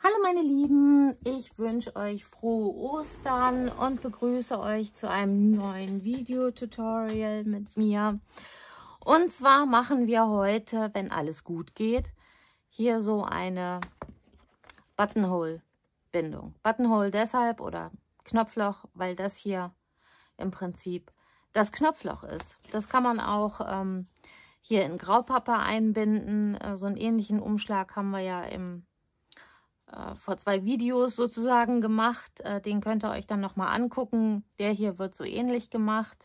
Hallo meine Lieben, ich wünsche euch frohe Ostern und begrüße euch zu einem neuen Video-Tutorial mit mir. Und zwar machen wir heute, wenn alles gut geht, hier so eine Buttonhole-Bindung. Buttonhole deshalb oder Knopfloch, weil das hier im Prinzip das Knopfloch ist. Das kann man auch hier in Graupappe einbinden. So einen ähnlichen Umschlag haben wir ja vor 2 Videos sozusagen gemacht. Den könnt ihr euch dann nochmal angucken. Der hier wird so ähnlich gemacht.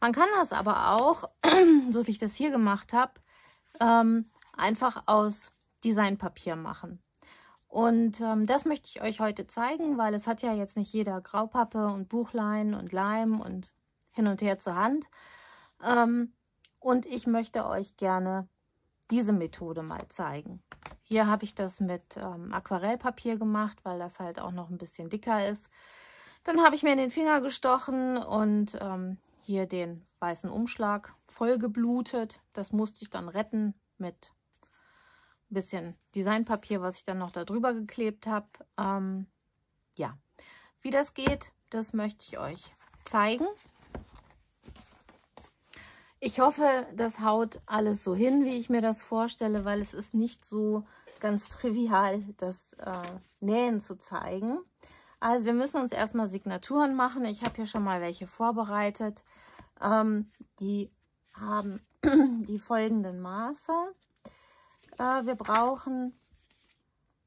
Man kann das aber auch, so wie ich das hier gemacht habe, einfach aus Designpapier machen. Und das möchte ich euch heute zeigen, weil es hat ja jetzt nicht jeder Graupappe und Buchlein und Leim und hin und her zur Hand. Und ich möchte euch gerne diese Methode mal zeigen. Hier habe ich das mit Aquarellpapier gemacht, weil das halt auch noch ein bisschen dicker ist. Dann habe ich mir in den Finger gestochen und hier den weißen Umschlag voll geblutet. Das musste ich dann retten mit ein bisschen Designpapier, was ich dann noch da drüber geklebt habe. Ja, wie das geht, das möchte ich euch zeigen. Ich hoffe, das haut alles so hin, wie ich mir das vorstelle, weil es ist nicht so ganz trivial, das Nähen zu zeigen. Also wir müssen uns erstmal Signaturen machen. Ich habe hier schon mal welche vorbereitet. Die haben die folgenden Maße. Wir brauchen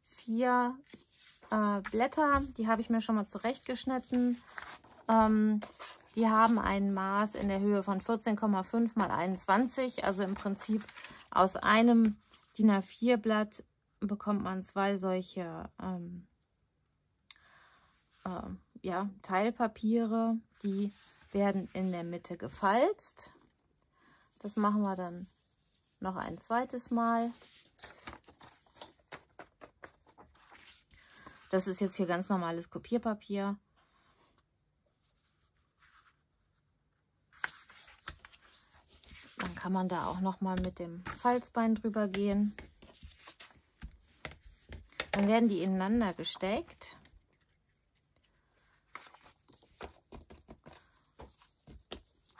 4 Blätter, die habe ich mir schon mal zurechtgeschnitten. Die haben ein Maß in der Höhe von 14,5 mal 21. Also im Prinzip aus einem DIN A4 Blatt bekommt man 2 solche ja, Teilpapiere. Die werden in der Mitte gefalzt. Das machen wir dann noch ein zweites Mal. Das ist jetzt hier ganz normales Kopierpapier. Dann kann man da auch noch mal mit dem Falzbein drüber gehen. Dann werden die ineinander gesteckt.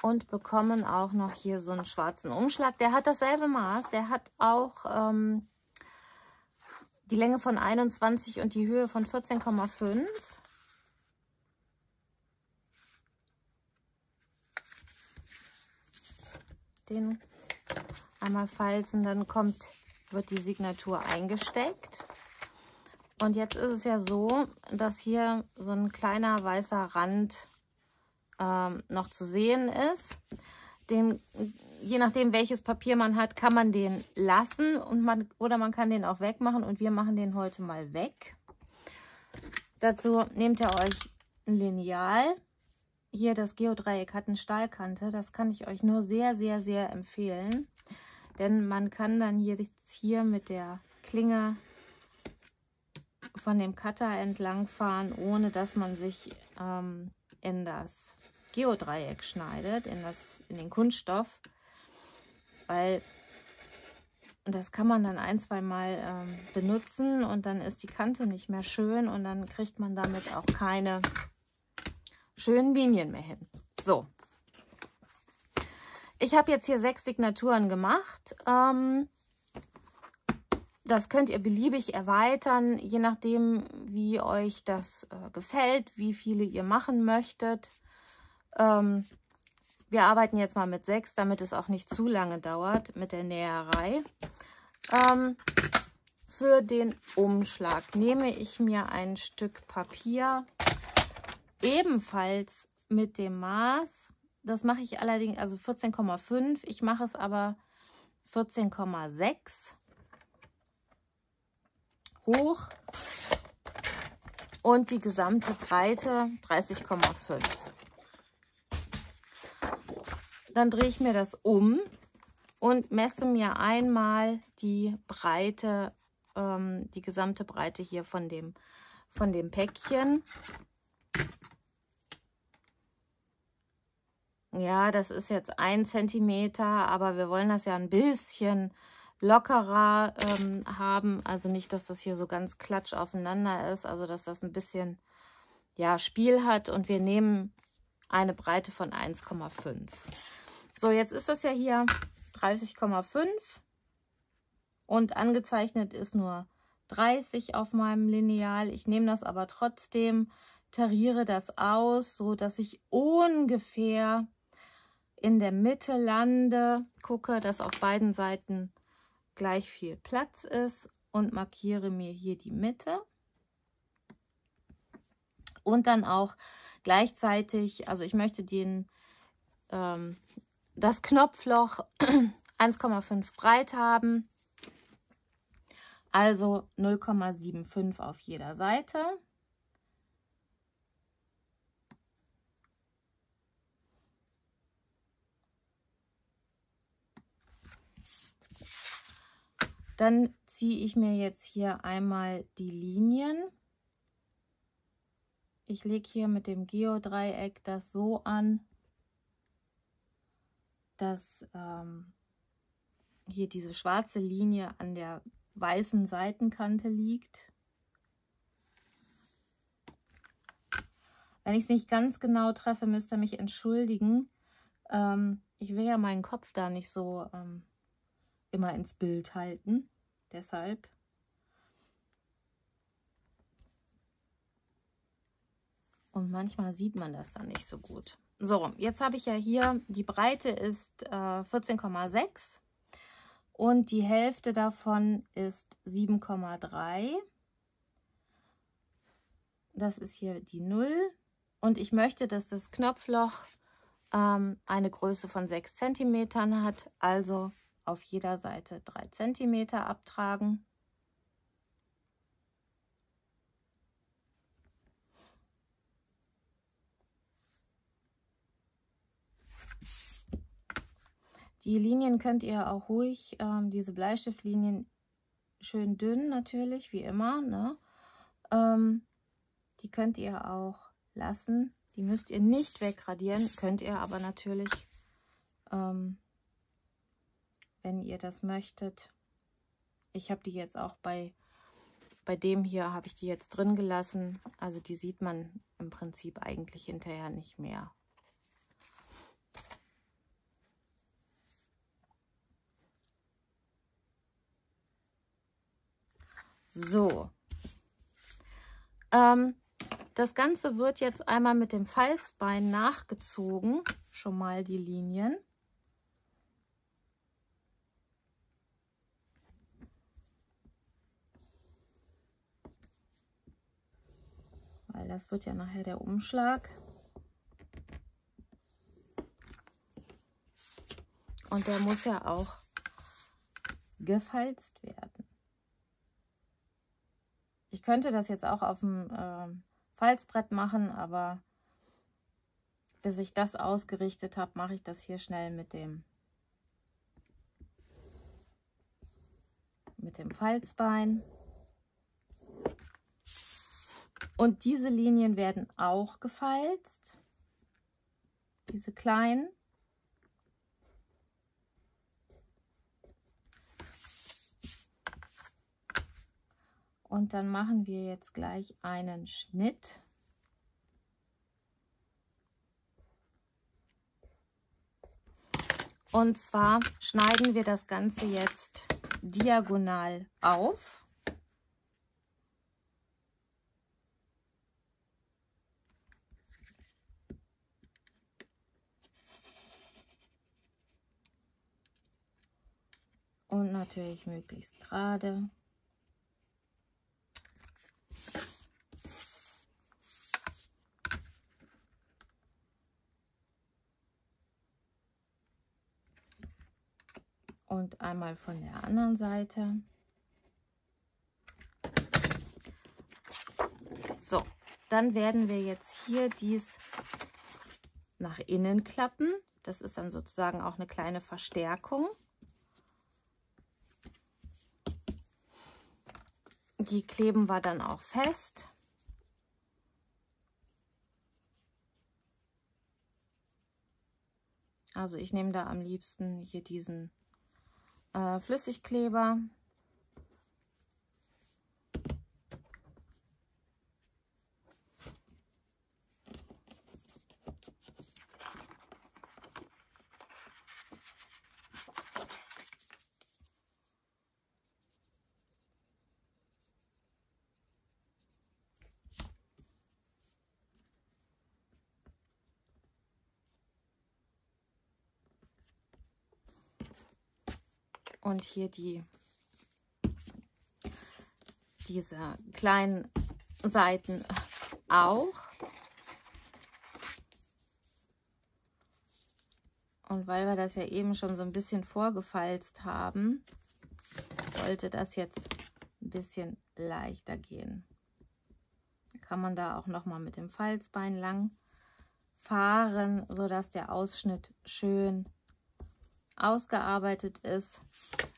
Und bekommen auch noch hier so einen schwarzen Umschlag. Der hat dasselbe Maß. Der hat auch die Länge von 21 und die Höhe von 14,5. Den einmal falzen, dann wird die Signatur eingesteckt. Und jetzt ist es ja so, dass hier so ein kleiner weißer Rand noch zu sehen ist. Je nachdem, welches Papier man hat, kann man den lassen oder man kann den auch wegmachen. Und wir machen den heute mal weg. Dazu nehmt ihr euch ein Lineal. Hier das Geodreieck hat eine Stahlkante. Das kann ich euch nur sehr, sehr, sehr empfehlen. Denn man kann dann hier mit der Klinge von dem Cutter entlang fahren, ohne dass man sich in das Geodreieck schneidet, in den Kunststoff. Weil das kann man dann 1-, 2 Mal benutzen und dann ist die Kante nicht mehr schön und dann kriegt man damit auch keine schönen Linien mehr hin. So, ich habe jetzt hier 6 Signaturen gemacht. Das könnt ihr beliebig erweitern, je nachdem, wie euch das gefällt, wie viele ihr machen möchtet. Wir arbeiten jetzt mal mit 6, damit es auch nicht zu lange dauert mit der Näherei. Für den Umschlag nehme ich mir ein Stück Papier, ebenfalls mit dem Maß. Das mache ich allerdings, also 14,5. Ich mache es aber 14,6 hoch und die gesamte Breite 30,5. Dann drehe ich mir das um und messe mir einmal die Breite, die gesamte Breite hier von dem Päckchen. Ja, das ist jetzt 1 Zentimeter, aber wir wollen das ja ein bisschen lockerer haben. Also nicht, dass das hier so ganz klatsch aufeinander ist, also dass das ein bisschen ja, Spiel hat. Und wir nehmen eine Breite von 1,5. So, jetzt ist das ja hier 30,5 und angezeichnet ist nur 30 auf meinem Lineal. Ich nehme das aber trotzdem, tariere das aus, so dass ich ungefähr in der Mitte lande, gucke, dass auf beiden Seiten gleich viel Platz ist und markiere mir hier die Mitte. Und dann auch gleichzeitig, also ich möchte das Knopfloch 1,5 breit haben, also 0,75 auf jeder Seite. Dann ziehe ich mir jetzt hier einmal die Linien. Ich lege hier mit dem Geodreieck das so an, dass hier diese schwarze Linie an der weißen Seitenkante liegt. Wenn ich es nicht ganz genau treffe, müsst ihr mich entschuldigen. Ich will ja meinen Kopf da nicht so immer ins Bild halten. Deshalb. Und manchmal sieht man das dann nicht so gut. So, jetzt habe ich ja hier, die Breite ist 14,6 und die Hälfte davon ist 7,3. Das ist hier die 0. Und ich möchte, dass das Knopfloch eine Größe von 6 cm hat, also auf jeder Seite 3 cm abtragen. Die Linien könnt ihr auch ruhig, diese Bleistiftlinien, schön dünn natürlich, wie immer, ne? Die könnt ihr auch lassen. Die müsst ihr nicht wegradieren, könnt ihr aber natürlich, wenn ihr das möchtet. Ich habe die jetzt auch bei dem hier, habe ich die jetzt drin gelassen. Also die sieht man im Prinzip eigentlich hinterher nicht mehr. So. Das Ganze wird jetzt einmal mit dem Falzbein nachgezogen, schon mal die Linien. Weil das wird ja nachher der Umschlag. Und der muss ja auch gefalzt werden. Ich könnte das jetzt auch auf dem Falzbrett machen, aber bis ich das ausgerichtet habe, mache ich das hier schnell mit dem Falzbein. Und diese Linien werden auch gefalzt, diese kleinen. Und dann machen wir jetzt gleich einen Schnitt. Und zwar schneiden wir das Ganze jetzt diagonal auf. Und natürlich möglichst gerade. Und einmal von der anderen Seite. So, dann werden wir jetzt hier dies nach innen klappen. Das ist dann sozusagen auch eine kleine Verstärkung. Die kleben wir dann auch fest. Also ich nehme da am liebsten hier diesen Flüssigkleber. Und hier diese kleinen Seiten auch. Und weil wir das ja eben schon so ein bisschen vorgefalzt haben, sollte das jetzt ein bisschen leichter gehen. Kann man da auch noch mal mit dem Falzbein lang fahren, sodass der Ausschnitt schön ausgearbeitet ist.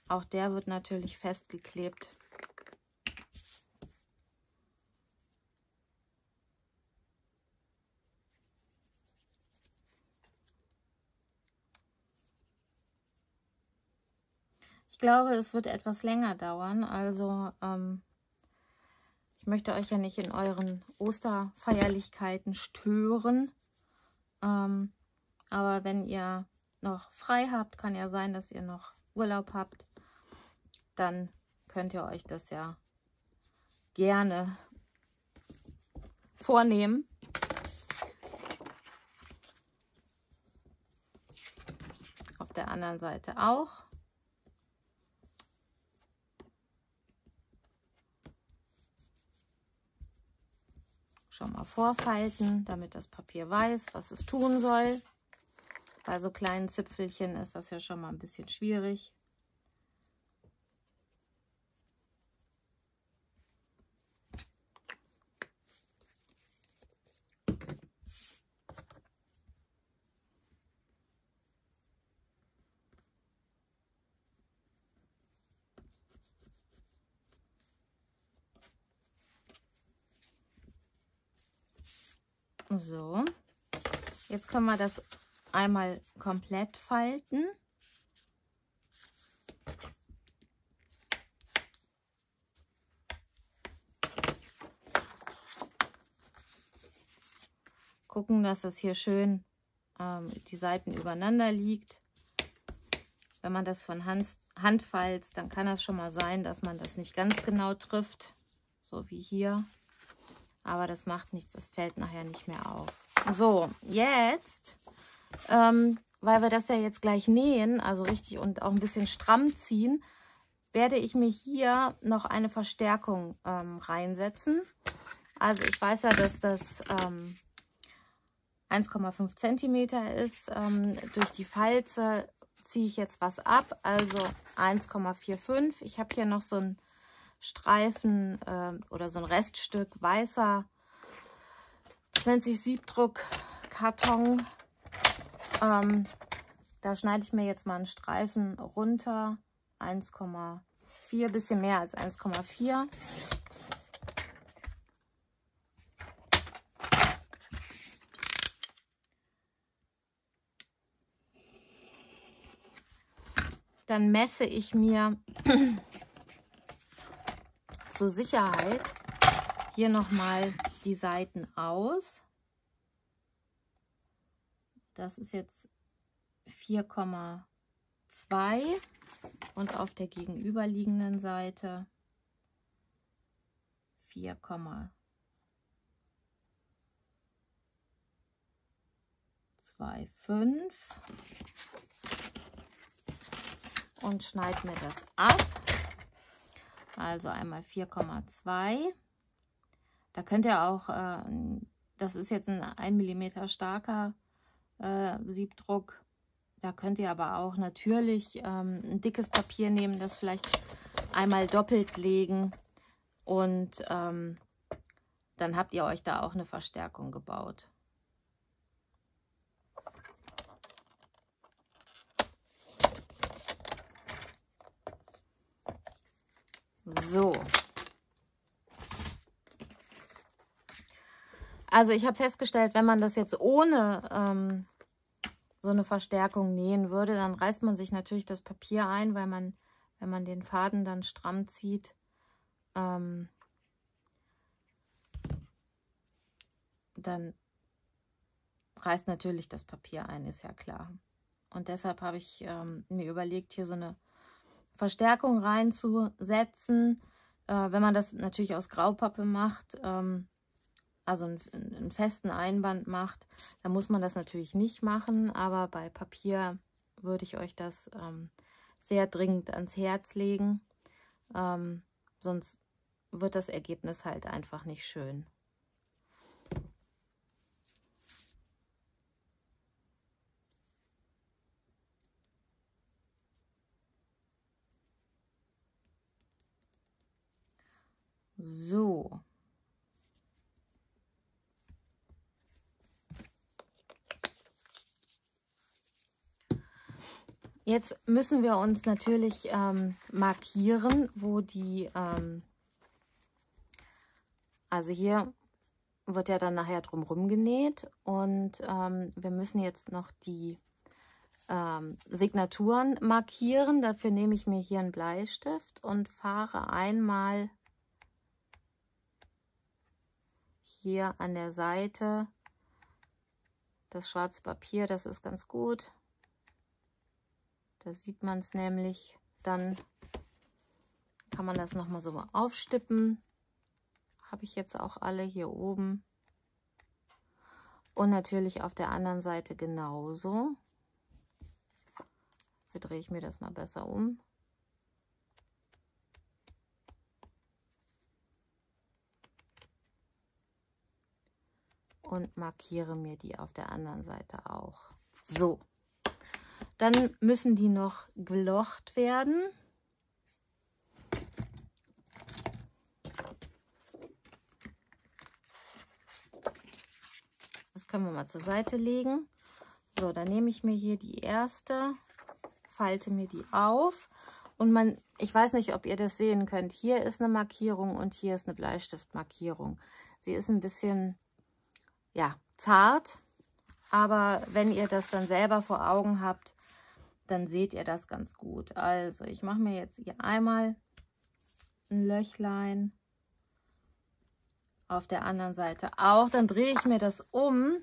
Auch der wird natürlich festgeklebt. Ich glaube, es wird etwas länger dauern, also ich möchte euch ja nicht in euren Osterfeierlichkeiten stören, aber wenn ihr noch frei habt, kann ja sein, dass ihr noch Urlaub habt, dann könnt ihr euch das ja gerne vornehmen. Auf der anderen Seite auch. Schon mal vorfalten, damit das Papier weiß, was es tun soll. Bei so kleinen Zipfelchen ist das ja schon mal ein bisschen schwierig. So, jetzt können wir das einmal komplett falten. Gucken, dass das hier schön die Seiten übereinander liegt. Wenn man das von Hand falzt, dann kann das schon mal sein, dass man das nicht ganz genau trifft, so wie hier. Aber das macht nichts, das fällt nachher nicht mehr auf. So, jetzt, weil wir das ja jetzt gleich nähen, also richtig und auch ein bisschen stramm ziehen, werde ich mir hier noch eine Verstärkung reinsetzen. Also ich weiß ja, dass das 1,5 cm ist. Durch die Falze ziehe ich jetzt was ab, also 1,45. Ich habe hier noch so ein Streifen oder so ein Reststück weißer, das nennt sich Siebdruckkarton. Da schneide ich mir jetzt mal einen Streifen runter, 1,4, bisschen mehr als 1,4. Dann messe ich mir zur Sicherheit hier nochmal die Seiten aus. Das ist jetzt 4,2 und auf der gegenüberliegenden Seite 4,25 und schneide mir das ab. Also einmal 4,2. Da könnt ihr auch, das ist jetzt ein 1 mm starker Siebdruck. Da könnt ihr aber auch natürlich ein dickes Papier nehmen, das vielleicht einmal doppelt legen und dann habt ihr euch da auch eine Verstärkung gebaut. So. Also ich habe festgestellt, wenn man das jetzt ohne so eine Verstärkung nähen würde, dann reißt man sich natürlich das Papier ein, weil man wenn man den Faden dann stramm zieht, dann reißt natürlich das Papier ein, ist ja klar. Und deshalb habe ich mir überlegt, hier so eine Verstärkung reinzusetzen. Wenn man das natürlich aus Graupappe macht, also einen festen Einband macht, dann muss man das natürlich nicht machen, aber bei Papier würde ich euch das sehr dringend ans Herz legen, sonst wird das Ergebnis halt einfach nicht schön. So. Jetzt müssen wir uns natürlich markieren, wo die, also hier wird ja dann nachher drumherum genäht und wir müssen jetzt noch die Signaturen markieren. Dafür nehme ich mir hier einen Bleistift und fahre einmal hier an der Seite das schwarze Papier, das ist ganz gut. Da sieht man es nämlich. Dann kann man das nochmal so aufstippen. Habe ich jetzt auch alle hier oben. Und natürlich auf der anderen Seite genauso. Hier drehe ich mir das mal besser um. Und markiere mir die auf der anderen Seite auch. So. Dann müssen die noch gelocht werden. Das können wir mal zur Seite legen. So, dann nehme ich mir hier die erste, falte mir die auf und ich weiß nicht, ob ihr das sehen könnt. Hier ist eine Markierung und hier ist eine Bleistiftmarkierung. Sie ist ein bisschen, ja, zart, aber wenn ihr das dann selber vor Augen habt, dann seht ihr das ganz gut. Also ich mache mir jetzt hier einmal ein Löchlein, auf der anderen Seite auch. Dann drehe ich mir das um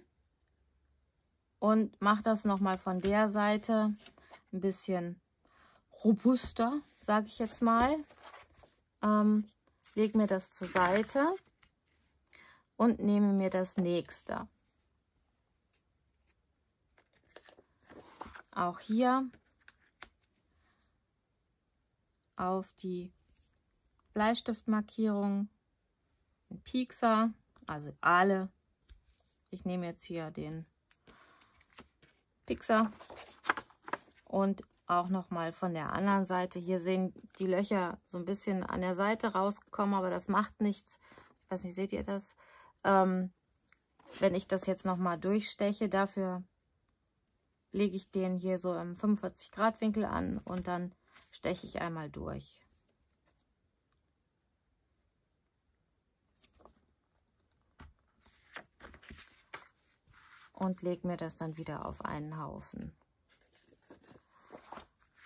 und mache das nochmal von der Seite ein bisschen robuster, sage ich jetzt mal. Lege mir das zur Seite und nehme mir das nächste. Auch hier auf die Bleistiftmarkierung ein Piekser, also alle. Ich nehme jetzt hier den Piekser und auch noch mal von der anderen Seite. Hier sehen die Löcher so ein bisschen an der Seite rausgekommen, aber das macht nichts. Ich weiß nicht, seht ihr das? Wenn ich das jetzt noch mal durchsteche, dafür lege ich den hier so im 45 Grad Winkel an und dann steche ich einmal durch. Und lege mir das dann wieder auf einen Haufen.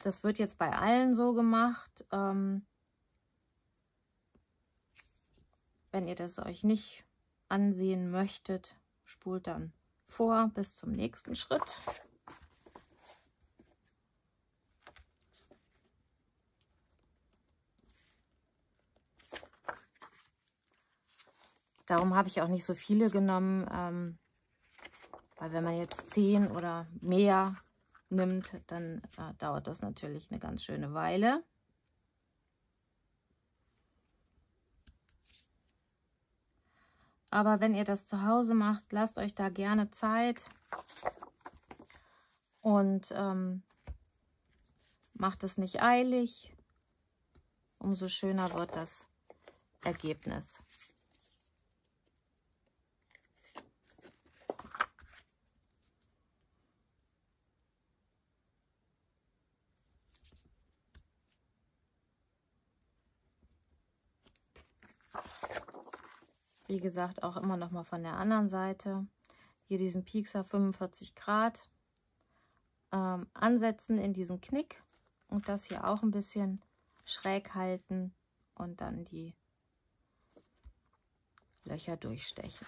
Das wird jetzt bei allen so gemacht. Wenn ihr das euch nicht ansehen möchtet, spult dann vor bis zum nächsten Schritt. Darum habe ich auch nicht so viele genommen, weil wenn man jetzt 10 oder mehr nimmt, dann dauert das natürlich eine ganz schöne Weile. Aber wenn ihr das zu Hause macht, lasst euch da gerne Zeit und macht es nicht eilig. Umso schöner wird das Ergebnis. Wie gesagt, auch immer noch mal von der anderen Seite. Hier diesen Piekser 45 Grad ansetzen in diesen Knick und das hier auch ein bisschen schräg halten und dann die Löcher durchstechen.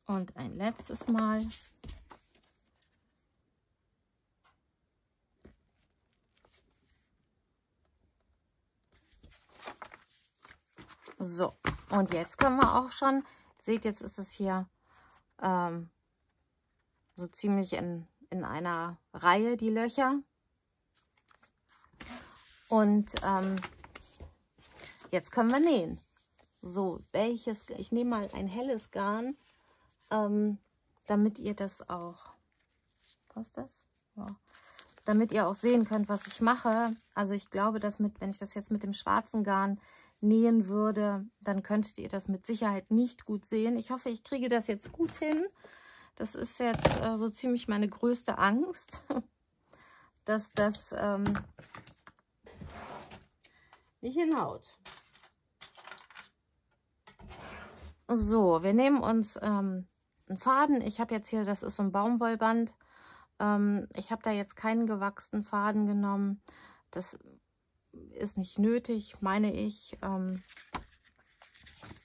Und ein letztes Mal. So, und jetzt können wir auch schon, seht, jetzt ist es hier so ziemlich in einer Reihe, die Löcher. Und jetzt können wir nähen. So, ich nehme mal ein helles Garn, damit ihr das auch, passt das? Ja. Damit ihr auch sehen könnt, was ich mache. Also ich glaube, dass wenn ich das jetzt mit dem schwarzen Garn nähen würde, dann könntet ihr das mit Sicherheit nicht gut sehen. Ich hoffe, ich kriege das jetzt gut hin. Das ist jetzt so ziemlich meine größte Angst, dass das nicht hinhaut. So, wir nehmen uns einen Faden. Ich habe jetzt hier, das ist so ein Baumwollband. Ich habe da jetzt keinen gewachsenen Faden genommen. Das ist nicht nötig, meine ich.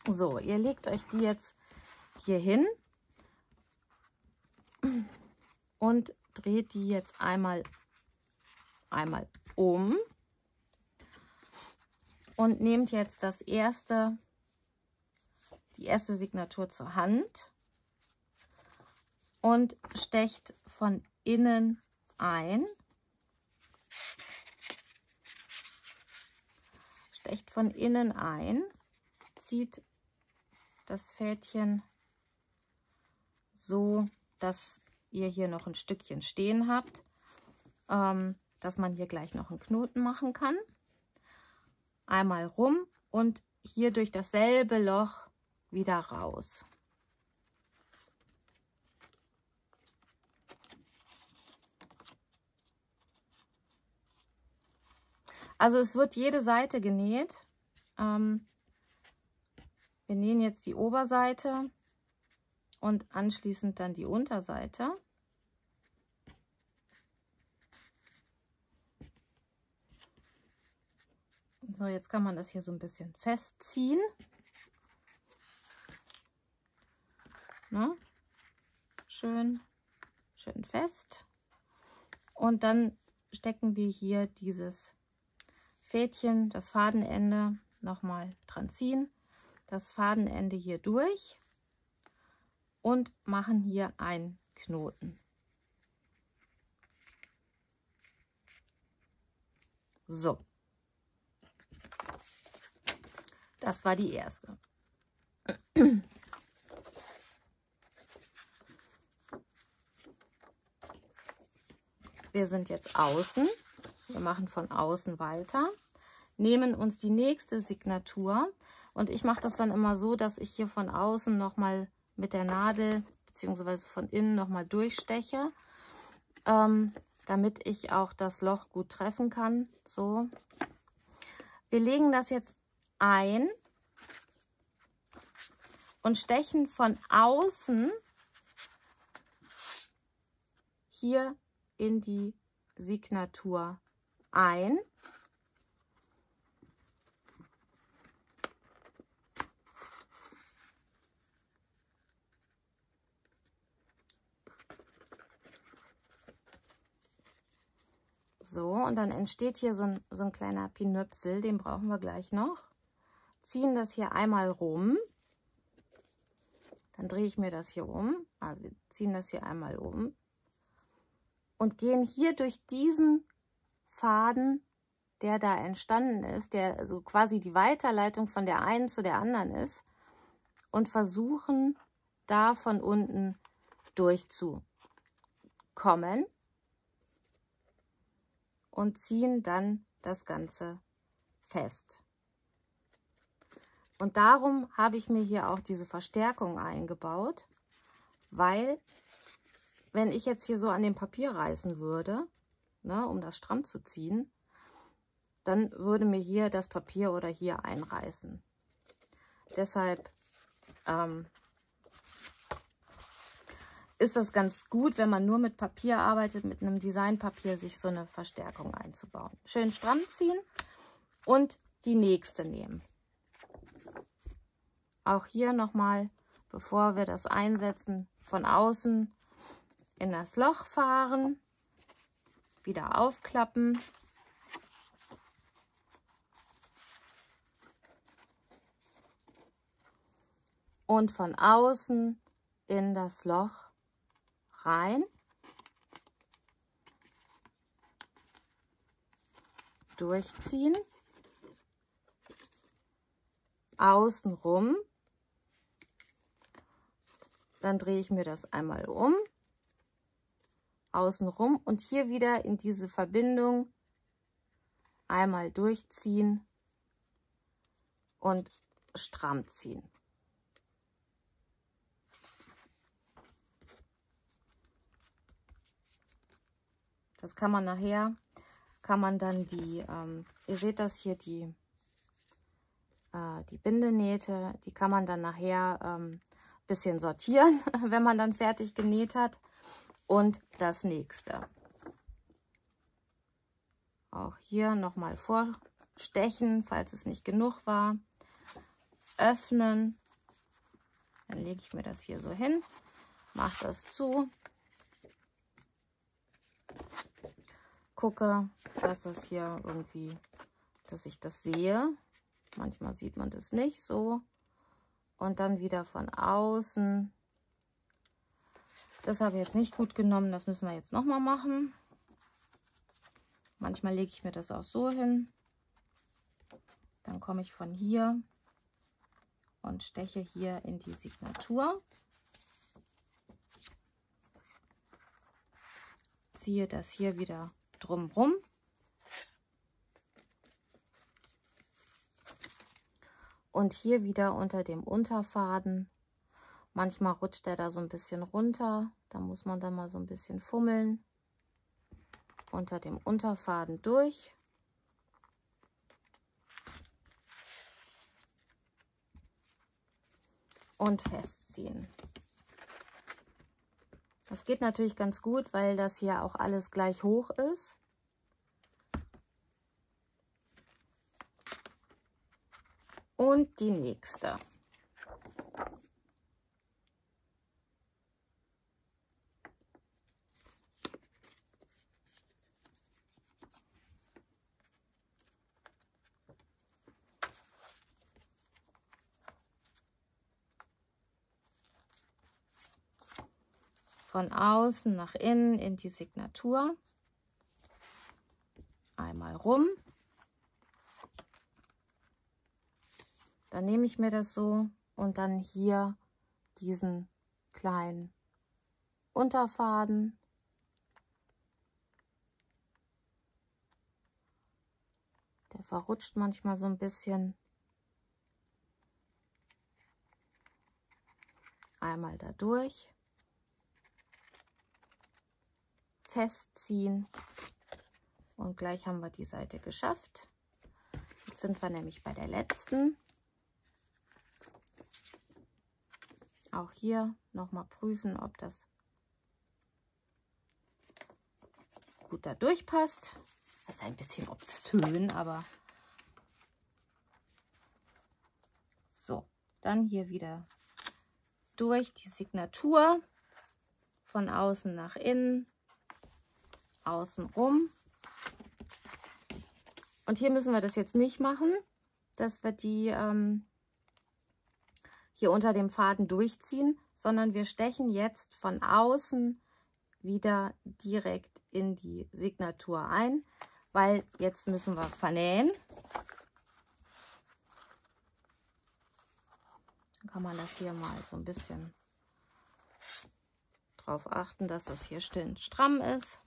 So, ihr legt euch die jetzt hier hin und dreht die jetzt einmal um und nehmt jetzt die erste Signatur zur Hand und stecht von innen ein. Stecht von innen ein, zieht das Fädchen so, dass ihr hier noch ein Stückchen stehen habt, dass man hier gleich noch einen Knoten machen kann. Einmal rum und hier durch dasselbe Loch wieder raus. Also es wird jede Seite genäht. Wir nähen jetzt die Oberseite und anschließend dann die Unterseite. So, jetzt kann man das hier so ein bisschen festziehen. Ne? Schön fest. Und dann stecken wir hier dieses Fädchen, das Fadenende, nochmal dran ziehen, das Fadenende hier durch und machen hier einen Knoten. So, das war die erste. Wir sind jetzt außen. Wir machen von außen weiter, nehmen uns die nächste Signatur und ich mache das dann immer so, dass ich hier von außen nochmal mit der Nadel bzw. von innen nochmal durchsteche, damit ich auch das Loch gut treffen kann. So, wir legen das jetzt ein und stechen von außen hier in die Signatur ein. So, und dann entsteht hier so ein kleiner Pinöpsel, den brauchen wir gleich noch. Ziehen das hier einmal rum. Dann drehe ich mir das hier um. Also wir ziehen das hier einmal um. Und gehen hier durch diesen Faden, der da entstanden ist, der so quasi die Weiterleitung von der einen zu der anderen ist, und versuchen da von unten durchzukommen und ziehen dann das Ganze fest. Und darum habe ich mir hier auch diese Verstärkung eingebaut, weil wenn ich jetzt hier so an dem Papier reißen würde, ne, um das stramm zu ziehen, dann würde mir hier das Papier oder hier einreißen. Deshalb ist das ganz gut, wenn man nur mit Papier arbeitet, mit einem Designpapier, sich so eine Verstärkung einzubauen. Schön stramm ziehen und die nächste nehmen. Auch hier nochmal, bevor wir das einsetzen, von außen in das Loch fahren, wieder aufklappen. Und von außen in das Loch rein. Durchziehen. Außen rum. Dann drehe ich mir das einmal um. Außen rum und hier wieder in diese Verbindung einmal durchziehen und stramm ziehen. Das kann man nachher, dann die, ihr seht das hier, die Bindenähte, die kann man dann nachher bisschen sortieren, wenn man dann fertig genäht hat. Und das nächste. Auch hier nochmal vorstechen, falls es nicht genug war. Öffnen. Dann lege ich mir das hier so hin, mache das zu. Gucke, dass das hier irgendwie, dass ich das sehe. Manchmal sieht man das nicht so. Und dann wieder von außen. Das habe ich jetzt nicht gut genommen, das müssen wir jetzt nochmal machen. Manchmal lege ich mir das auch so hin. Dann komme ich von hier und steche hier in die Signatur. Ziehe das hier wieder drumrum. Und hier wieder unter dem Unterfaden. Manchmal rutscht der da so ein bisschen runter. Da muss man dann mal so ein bisschen fummeln. Unter dem Unterfaden durch. Und festziehen. Das geht natürlich ganz gut, weil das hier auch alles gleich hoch ist. Und die nächste. Von außen nach innen in die Signatur. Einmal rum. Dann nehme ich mir das so und dann hier diesen kleinen Unterfaden. Der verrutscht manchmal so ein bisschen. Einmal da durch. Festziehen. Und gleich haben wir die Seite geschafft. Jetzt sind wir nämlich bei der letzten. Auch hier nochmal prüfen, ob das gut da durchpasst. Das ist ein bisschen obszön, aber so. Dann hier wieder durch die Signatur. Von außen nach innen. Außen rum. Und hier müssen wir das jetzt nicht machen, dass wir die hier unter dem Faden durchziehen, sondern wir stechen jetzt von außen wieder direkt in die Signatur ein, weil jetzt müssen wir vernähen. Dann kann man das hier mal so ein bisschen drauf achten, dass das hier stramm ist.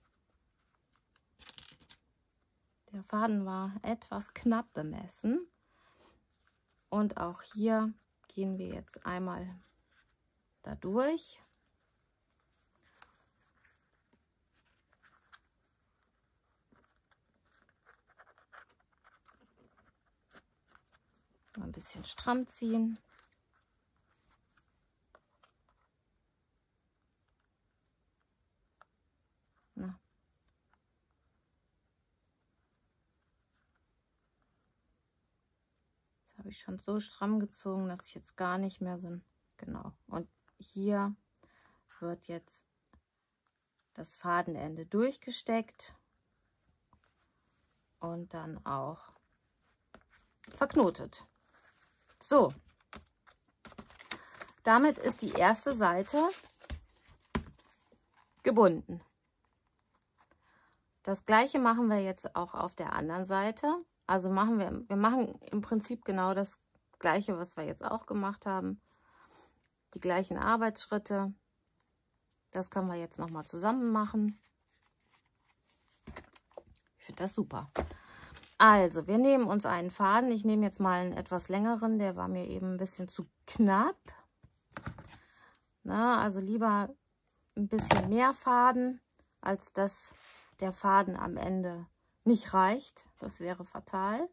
Der Faden war etwas knapp bemessen. Und auch hier gehen wir jetzt einmal da durch. Mal ein bisschen stramm ziehen. Na. Jetzt habe ich schon so stramm gezogen, dass ich jetzt gar nicht mehr so... Genau. Und hier wird jetzt das Fadenende durchgesteckt und dann auch verknotet. So, damit ist die erste Seite gebunden. Das gleiche machen wir jetzt auch auf der anderen Seite. Also wir machen im Prinzip genau das gleiche, was wir jetzt auch gemacht haben. Die gleichen Arbeitsschritte. Das können wir jetzt nochmal zusammen machen. Ich finde das super. Also, wir nehmen uns einen Faden. Ich nehme jetzt mal einen etwas längeren. Der war mir eben ein bisschen zu knapp. Na, also lieber ein bisschen mehr Faden, als dass der Faden am Ende nicht reicht. Das wäre fatal.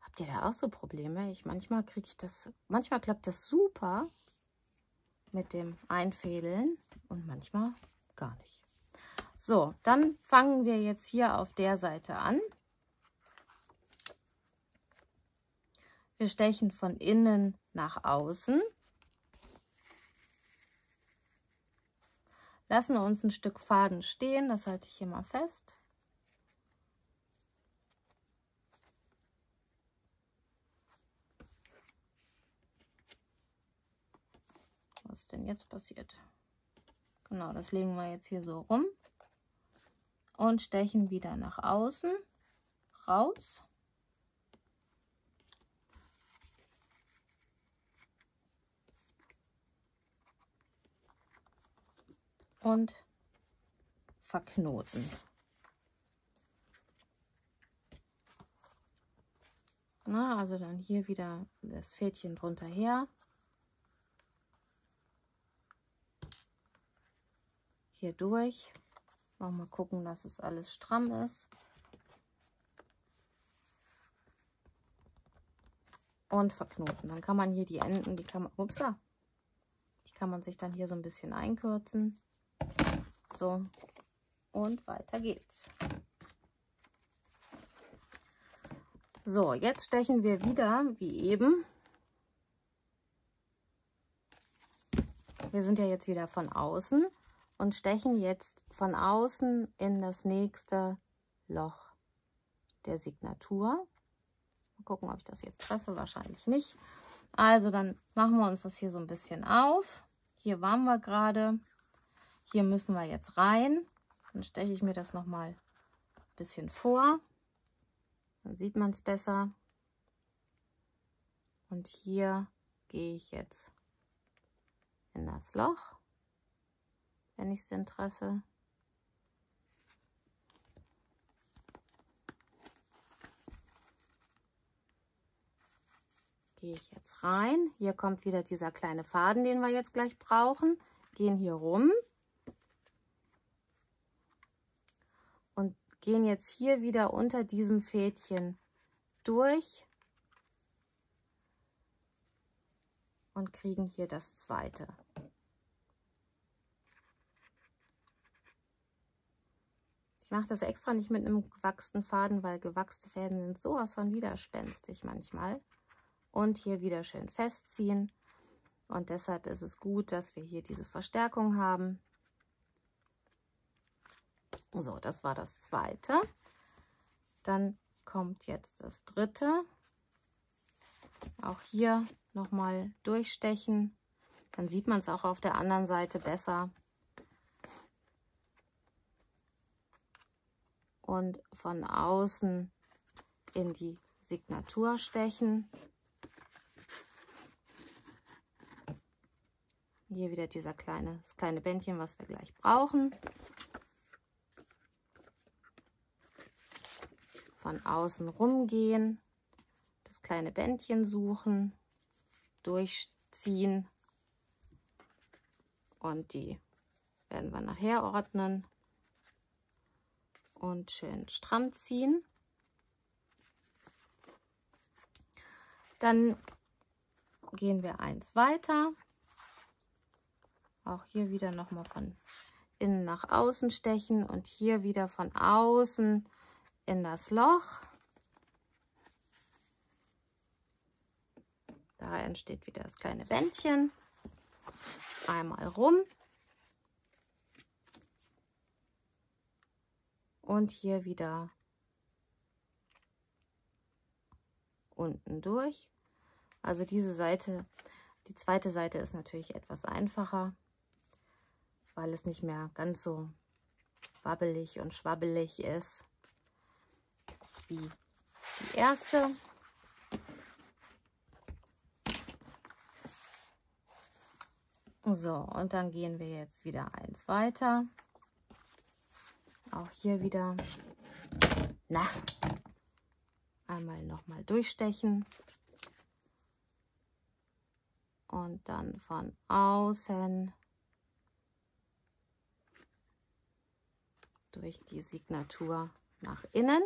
Habt ihr da auch so Probleme? Manchmal klappt das super mit dem Einfädeln und manchmal gar nicht. So, dann fangen wir jetzt hier auf der Seite an. Wir stechen von innen nach außen. Lassen uns ein Stück Faden stehen, das halte ich hier mal fest. Was ist denn jetzt passiert? Genau, das legen wir jetzt hier so rum und stechen wieder nach außen raus. Und verknoten. Na, also dann hier wieder das Fädchen drunter her. Hier durch. Mal gucken, dass es alles stramm ist. Und verknoten. Dann kann man hier die Enden, die kann man sich dann hier so ein bisschen einkürzen. So, und weiter geht's. So, jetzt stechen wir wieder, wie eben. Wir sind ja jetzt wieder von außen und stechen jetzt von außen in das nächste Loch der Signatur. Mal gucken, ob ich das jetzt treffe, wahrscheinlich nicht. Also dann machen wir uns das hier so ein bisschen auf. Hier waren wir gerade. Hier müssen wir jetzt rein. Dann steche ich mir das noch mal ein bisschen vor. Dann sieht man es besser. Und hier gehe ich jetzt in das Loch, wenn ich es denn treffe. Gehe ich jetzt rein. Hier kommt wieder dieser kleine Faden, den wir jetzt gleich brauchen. Gehen hier rum. Und gehen jetzt hier wieder unter diesem Fädchen durch. Und kriegen hier das zweite. Ich mache das extra nicht mit einem gewachsten Faden, weil gewachste Fäden sind sowas von widerspenstig manchmal. Und hier wieder schön festziehen. Und deshalb ist es gut, dass wir hier diese Verstärkung haben. So, das war das zweite. Dann kommt jetzt das dritte. Auch hier nochmal durchstechen. Dann sieht man es auch auf der anderen Seite besser. Und von außen in die Signatur stechen. Hier wieder das kleine Bändchen, was wir gleich brauchen. Von außen rumgehen, das kleine Bändchen suchen, durchziehen und die werden wir nachher ordnen. und schön stramm ziehen. Dann gehen wir eins weiter. Auch hier wieder nochmal von innen nach außen stechen und hier wieder von außen in das Loch. Da entsteht wieder das kleine Bändchen. Einmal rum. Und hier wieder unten durch. Also diese Seite, die zweite Seite ist natürlich etwas einfacher, weil es nicht mehr ganz so wabbelig und schwabbelig ist wie die erste. So, und dann gehen wir jetzt wieder eins weiter. Auch hier wieder einmal nochmal durchstechen. Und dann von außen durch die Signatur nach innen.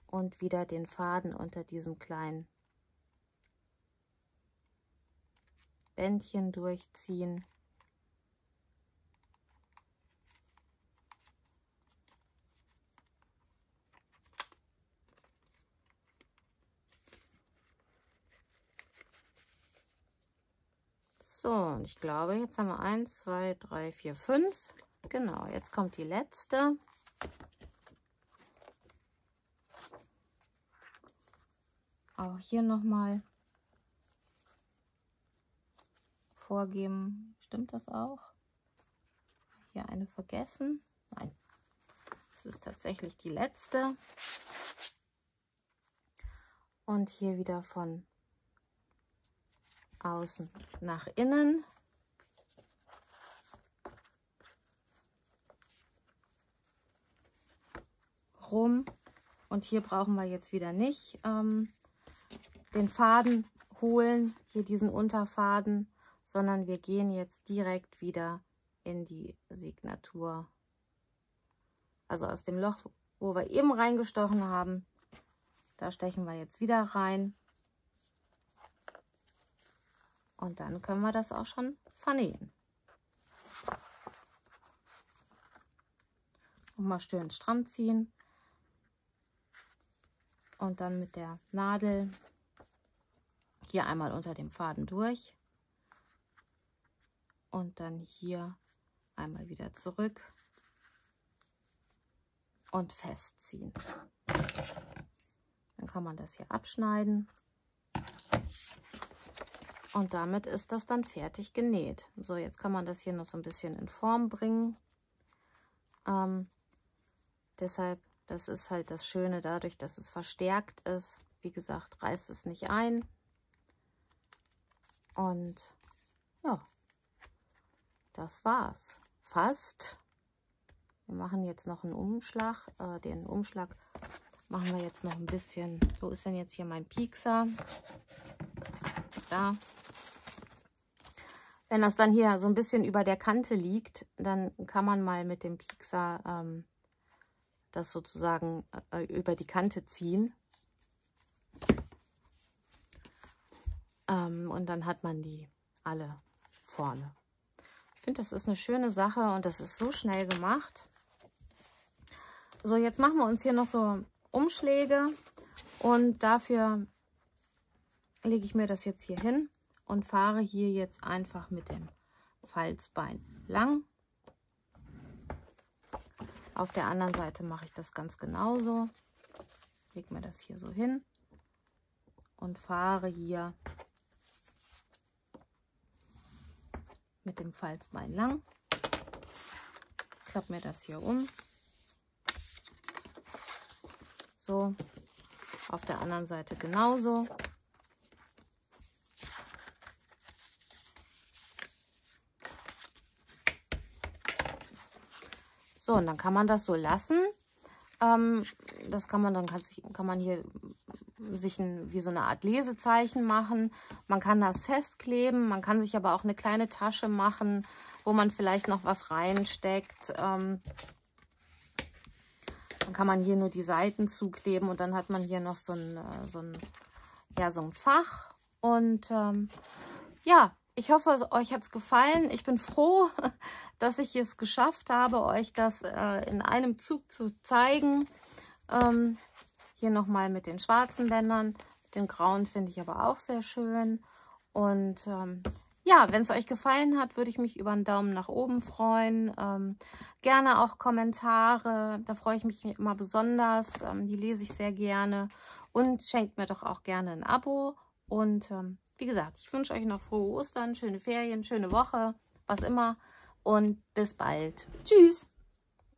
Und wieder den Faden unter diesem kleinen Bändchen durchziehen. So, und ich glaube, jetzt haben wir 1, 2, 3, 4, 5. Genau, jetzt kommt die letzte. Auch hier nochmal vorgeben. Stimmt das auch? Hier eine vergessen? Nein, das ist tatsächlich die letzte. Und hier wieder von außen nach innen. Rum. Und hier brauchen wir jetzt wieder nicht den Faden holen, hier diesen Unterfaden, sondern wir gehen jetzt direkt wieder in die Signatur. Also aus dem Loch, wo wir eben reingestochen haben, da stechen wir jetzt wieder rein. Und dann können wir das auch schon vernähen. Nochmal schön stramm ziehen. Und dann mit der Nadel hier einmal unter dem Faden durch. Und dann hier einmal wieder zurück und festziehen. Dann kann man das hier abschneiden. Und damit ist das dann fertig genäht. So, jetzt kann man das hier noch so ein bisschen in Form bringen. Deshalb, das ist halt das Schöne dadurch, dass es verstärkt ist. Wie gesagt, reißt es nicht ein. Und ja, das war's. Fast. Wir machen jetzt noch einen Umschlag. Den Umschlag machen wir jetzt noch ein bisschen. Wo ist denn jetzt hier mein Piekser? Da. Wenn das dann hier so ein bisschen über der Kante liegt, dann kann man mal mit dem Piekser das sozusagen über die Kante ziehen. Und dann hat man die alle vorne. Ich finde, das ist eine schöne Sache und das ist so schnell gemacht. So, jetzt machen wir uns hier noch so Umschläge und dafür lege ich mir das jetzt hier hin und fahre hier jetzt einfach mit dem Falzbein lang. Auf der anderen Seite mache ich das ganz genauso. Lege mir das hier so hin und fahre hier mit dem Falzbein lang. Klappe mir das hier um. So, auf der anderen Seite genauso. So, und dann kann man das so lassen. Das kann man dann kann man hier sich wie so eine Art Lesezeichen machen. Man kann das festkleben, man kann sich aber auch eine kleine Tasche machen, wo man vielleicht noch was reinsteckt. Dann kann man hier nur die Seiten zukleben und dann hat man hier noch so ein Fach. Und ja, ich hoffe, euch hat es gefallen. Ich bin froh, dass ich es geschafft habe, euch das in einem Zug zu zeigen. Hier nochmal mit den schwarzen Bändern. Den grauen finde ich aber auch sehr schön. Und ja, wenn es euch gefallen hat, würde ich mich über einen Daumen nach oben freuen. Gerne auch Kommentare, da freue ich mich immer besonders. Die lese ich sehr gerne. Und schenkt mir doch auch gerne ein Abo. Und wie gesagt, ich wünsche euch noch frohe Ostern, schöne Ferien, schöne Woche, was immer. Und bis bald. Tschüss!